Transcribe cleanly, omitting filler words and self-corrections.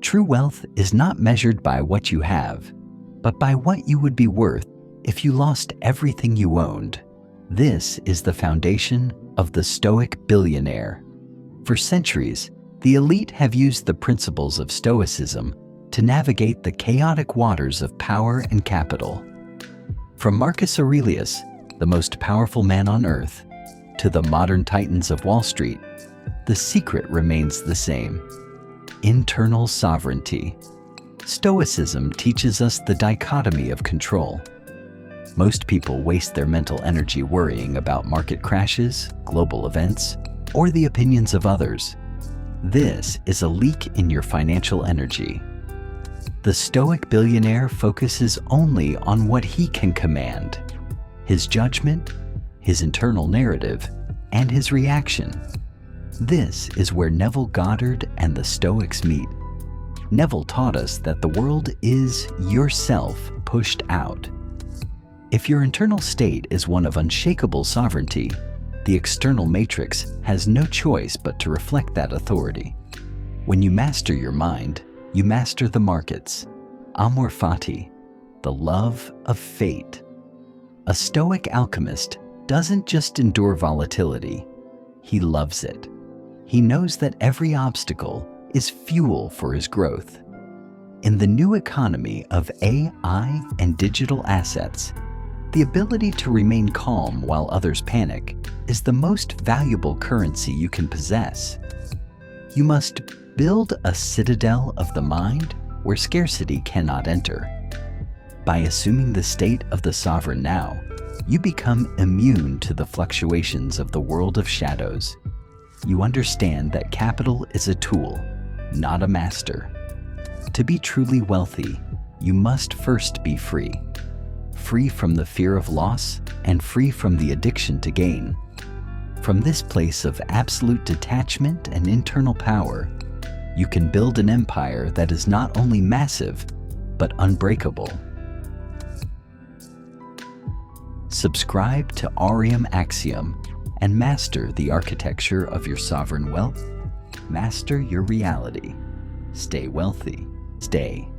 True wealth is not measured by what you have, but by what you would be worth if you lost everything you owned. This is the foundation of the Stoic Billionaire. For centuries, the elite have used the principles of Stoicism to navigate the chaotic waters of power and capital. From Marcus Aurelius, the most powerful man on earth, to the modern titans of Wall Street, the secret remains the same: internal sovereignty. Stoicism teaches us the dichotomy of control. Most people waste their mental energy worrying about market crashes, global events, or the opinions of others. This is a leak in your financial energy. The Stoic Billionaire focuses only on what he can command: his judgment, his internal narrative, and his reaction. This is where Neville Goddard and the Stoics meet. Neville taught us that the world is yourself pushed out. If your internal state is one of unshakable sovereignty, the external matrix has no choice but to reflect that authority. When you master your mind, you master the markets. Amorfati, the love of fate. A Stoic alchemist doesn't just endure volatility, he loves it. He knows that every obstacle is fuel for his growth. In the new economy of AI and digital assets, the ability to remain calm while others panic is the most valuable currency you can possess. You must build a citadel of the mind where scarcity cannot enter. By assuming the state of the sovereign now, you become immune to the fluctuations of the world of shadows. You understand that capital is a tool, not a master. To be truly wealthy, you must first be free. Free from the fear of loss and free from the addiction to gain. From this place of absolute detachment and internal power, you can build an empire that is not only massive, but unbreakable. Subscribe to Aureum Axiom and master the architecture of your sovereign wealth. Master your reality. Stay wealthy. Stay